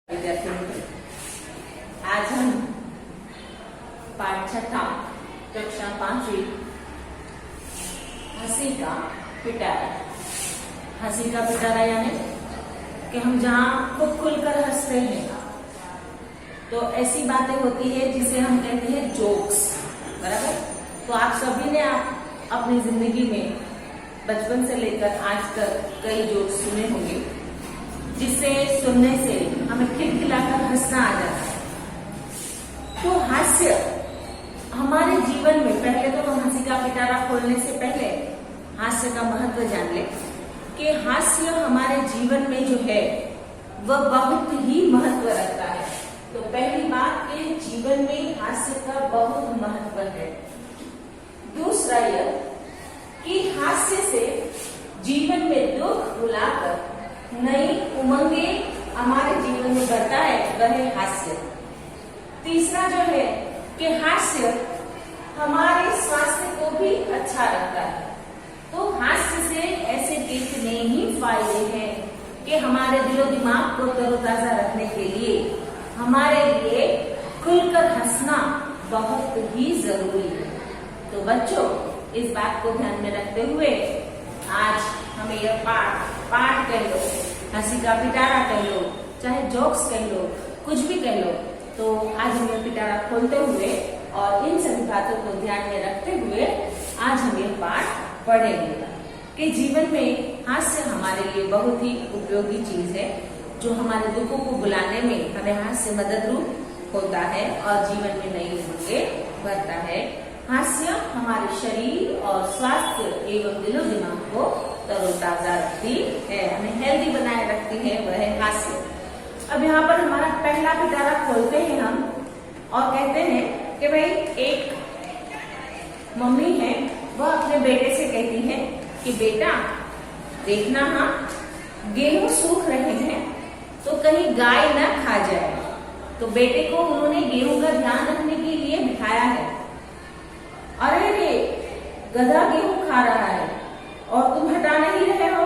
विद्यार्थी मित्र, आज हम पाठ छठा कक्षा 5वीं हंसी का पिटारा यानी कि हम जहाँ खूब खुलकर हंसते हैं तो ऐसी बातें होती है जिसे हम कहते हैं जोक्स। बराबर। तो आप सभी ने अपनी जिंदगी में बचपन से लेकर आज तक कई जोक्स सुने होंगे जिसे सुनने से हमें खिलखिलाकर हंसना आ जाता है। तो हास्य हमारे जीवन में, पहले तो हम हंसी का पिटारा खोलने से पहले हास्य का महत्व जान ले कि हास्य हमारे जीवन में जो है वह बहुत ही महत्व रखता है। तो पहली बात कि जीवन में हास्य का बहुत महत्व है। दूसरा यह कि हास्य से जीवन में दुख भुलाकर नई उमंगे हमारे जीवन में बढ़ता है, वह है हास्य। तीसरा जो है कि हास्य हमारे स्वास्थ्य को भी अच्छा रखता है। तो हास्य से ऐसे कितने ही फायदे हैं कि हमारे दिलो दिमाग को तरोताजा रखने के लिए हमारे लिए खुलकर हंसना बहुत ही जरूरी है। तो बच्चों, इस बात को ध्यान में रखते हुए आज हमें यह पाठ कह लो, हंसी का पिटारा कह लो, चाहे जोक्स कह लो, कुछ भी कह लो, तो आज हम यह पिटारा खोलते हुए और इन सभी बातों को ध्यान में रखते हुए आज हम यह पाठ पढ़ेंगे कि जीवन में हास्य हमारे लिए बहुत ही उपयोगी चीज है, जो हमारे दुखों को बुलाने में हमें हास्य मदद रूप होता है और जीवन में नई उमंगे भरता है। हास्य हमारे शरीर और स्वास्थ्य एवं दिलो दिमाग को तरोताजा रखती है, हमें हेल्दी बनाए रखती है, वह है हास्य। अब यहाँ पर हमारा पहला पिटारा खोलते हैं हम और कहते हैं कि भाई एक मम्मी है, वह अपने बेटे से कहती है कि बेटा देखना, हाँ गेहूं सूख रहे हैं तो कहीं गाय न खा जाए। तो बेटे को उन्होंने गेहूं का ध्यान रखने के लिए बिठाया है। अरे रे, गधा गेहूं खा रहा है और तुम हटा नहीं रहे हो।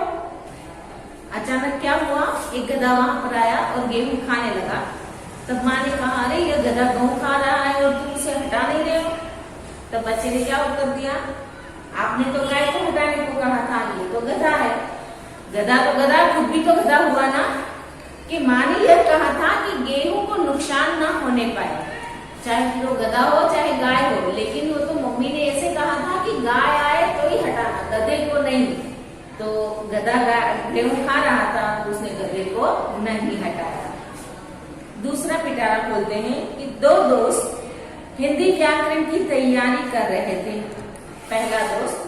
अचानक क्या हुआ, एक गधा वहां पर आया और गेहूं खाने लगा। तब माँ ने कहा, अरे यह गधा गेहूं खा रहा है और तुम इसे हटा नहीं रहे हो। तब बच्चे ने क्या उत्तर दिया, आपने तो गाय को हटाने को कहा था, ये तो गधा है। गधा तो गधा, खुद भी तो गधा हुआ ना। कि माँ ने यह कहा था कि गेहूं को नुकसान न होने पाए, चाहे वो गधा हो चाहे गाय हो, लेकिन वो तो मम्मी ने ऐसे कहा था कि गाय आए तो ही हटाना, गधे को नहीं। तो गधा गेहूं खा रहा था तो उसने गधे को नहीं हटाया। दूसरा पिटारा खोलते हैं कि दो दोस्त हिंदी व्याकरण की तैयारी कर रहे थे। पहला दोस्त,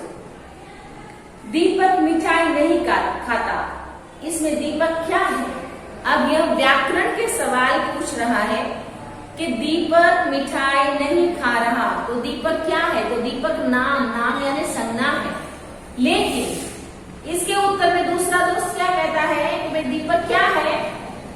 दीपक मिठाई नहीं खाता। इसमें दीपक क्या है? अब यह व्याकरण के सवाल पूछ रहा है कि दीपक मिठाई नहीं खा रहा, तो दीपक क्या है? तो दीपक नाम यानी संज्ञा है। लेकिन इसके उत्तर में दूसरा दोस्त क्या कहता है कि भाई दीपक क्या है?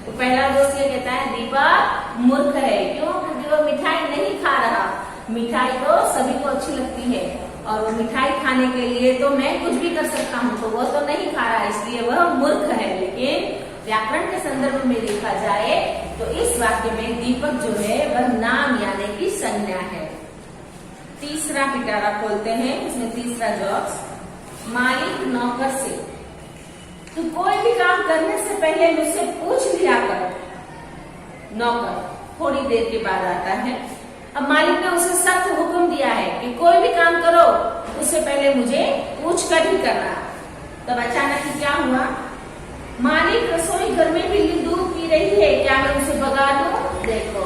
तो पहला दोस्त ये कहता है दीपक मूर्ख है। क्यों? क्योंकि वो मिठाई नहीं खा रहा। मिठाई तो सभी को अच्छी लगती है और वो मिठाई खाने के लिए तो मैं कुछ भी कर सकता हूँ, तो वो तो नहीं खा रहा, इसलिए वह मूर्ख है। लेकिन व्याकरण के संदर्भ में देखा जाए तो इस वाक्य में दीपक जो है वह नाम यानी कि संज्ञा है। तीसरा पिटारा खोलते हैं, इसमें तीसरा जोक्स, मालिक नौकर से, तू कोई भी काम करने से पहले मुझसे पूछ लिया कर। नौकर थोड़ी देर के बाद आता है। अब मालिक ने उसे सख्त हुक्म दिया है कि कोई भी काम करो उससे पहले मुझे पूछ कर ही करना। तब अचानक क्या हुआ, मालिक रसोई घर में बिल्ली दूध पी रही है, क्या मैं उसे भगा दूं? देखो,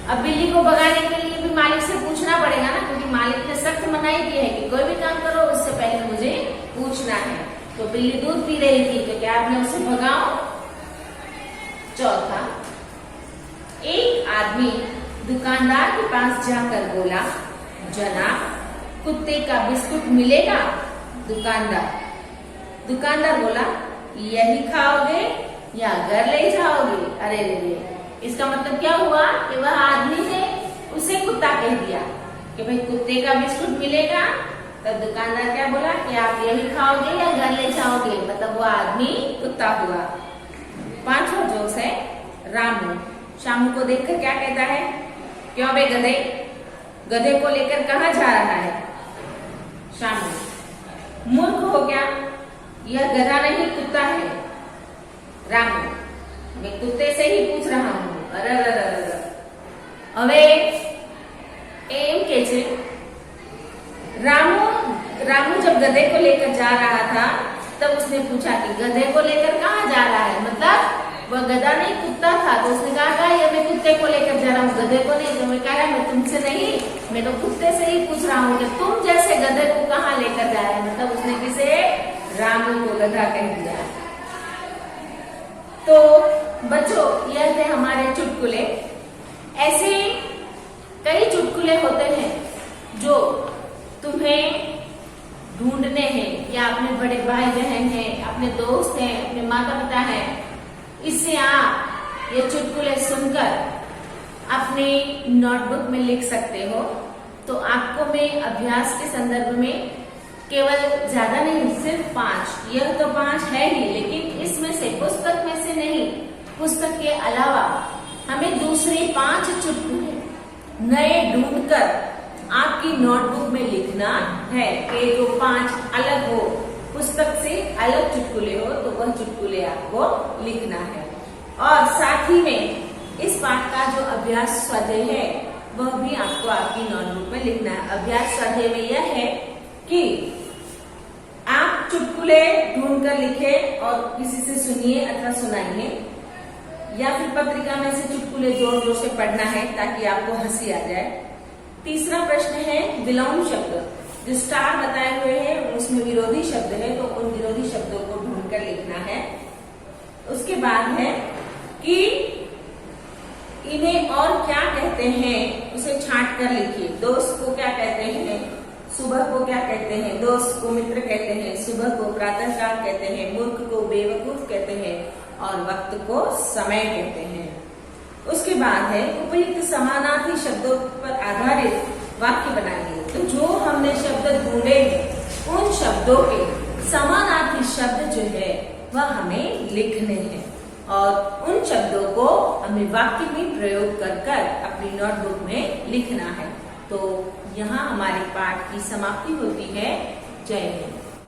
अब बिल्ली को भगाने के लिए भी मालिक से पूछना पड़ेगा ना, क्योंकि मालिक ने सख्त मनाही की है कि कोई भी काम करो उससे पहले मुझे पूछना है। तो बिल्ली दूध पी रही थी, तो क्या आपने उसे भगाओ? चौथा, एक आदमी दुकानदार के पास जाकर बोला, जनाब कुत्ते का बिस्कुट मिलेगा? दुकानदार बोला, यही खाओगे या घर ले जाओगे? अरे रे, इसका मतलब क्या हुआ कि वह आदमी ने उसे कुत्ता कह दिया कि भाई कुत्ते का बिस्कुट मिलेगा। तब दुकानदार क्या बोला कि आप यही खाओगे या घर ले जाओगे, मतलब वो आदमी कुत्ता हुआ। पांचवा जोक्स है, रामू शामू को देखकर क्या कहता है, क्यों बे गधे, गधे को लेकर कहाँ जा रहा है? शामू मूर्ख हो गया, यह गधा नहीं कुत्ता है। रामू मैं कुत्ते से ही पूछ रहा हूँ। अरे હવે एम के छे रामू जब गधे को लेकर जा रहा था तब उसने पूछा कि गधे को लेकर कहाँ जा रहा है, मतलब वह गधा नहीं कुत्ता था। तो उसने कहा ये मैं कुत्ते को लेकर जा रहा हूँ, गधे को नहीं। तो मैं कहा मैं तुमसे नहीं, मैं तो कुत्ते से ही पूछ रहा हूँ कि तुम जैसे गधे को कहाँ लेकर जा रहे हैं। मतलब उसने किसे, रामू को गधा कह दिया। तो बच्चों यह थे हमारे चुटकुले। ऐसे कई चुटकुले होते हैं जो तुम्हें ढूंढने हैं, या अपने बड़े भाई बहन हैं, अपने दोस्त हैं, अपने माता पिता हैं, इससे आप ये चुटकुले सुनकर अपनी नोटबुक में लिख सकते हो। तो आपको मैं अभ्यास के संदर्भ में केवल ज्यादा नहीं, सिर्फ 5, यह तो 5 है ही, लेकिन इसमें से पुस्तक में से नहीं, पुस्तक के अलावा हमें दूसरे 5 चुटकुले नए ढूंढकर आपकी नोटबुक में लिखना है कि जो 5 अलग हो, पुस्तक से अलग चुटकुले हो, तो वह चुटकुले आपको लिखना है। और साथ ही में इस पाठ का जो अभ्यास स्वाध्याय है वह भी आपको आपकी नोटबुक में लिखना है। अभ्यास स्वाध्याय में यह है कि आप चुटकुले ढूंढकर लिखें और किसी से सुनिए अथवा सुनाइए, या फिर पत्रिका में से चुटकुले जोर जोर से पढ़ना है ताकि आपको हंसी आ जाए। तीसरा प्रश्न है विलोम शब्द, जो स्टार बताए हुए हैं उसमें विरोधी शब्द है, तो उन विरोधी शब्दों को ढूंढकर लिखना है। उसके बाद है कि इन्हें और क्या कहते हैं उसे छांट कर लिखिए। दोस्त को क्या कहते हैं, सुबह को क्या कहते हैं, दोस्त को मित्र कहते हैं, सुबह को प्रातःकाल कहते हैं, मूर्ख को बेवकूफ कहते हैं और वक्त को समय कहते हैं। उसके बाद है उपयुक्त समानार्थी शब्दों पर आधारित वाक्य बनाइए। तो जो हमने शब्द ढूंढे उन शब्दों के समानार्थी शब्द जो है वह हमें लिखने हैं और उन शब्दों को हमें वाक्य में प्रयोग कर अपनी नोटबुक में लिखना है। तो यहाँ हमारे पाठ की समाप्ति होती है। जय हिंद।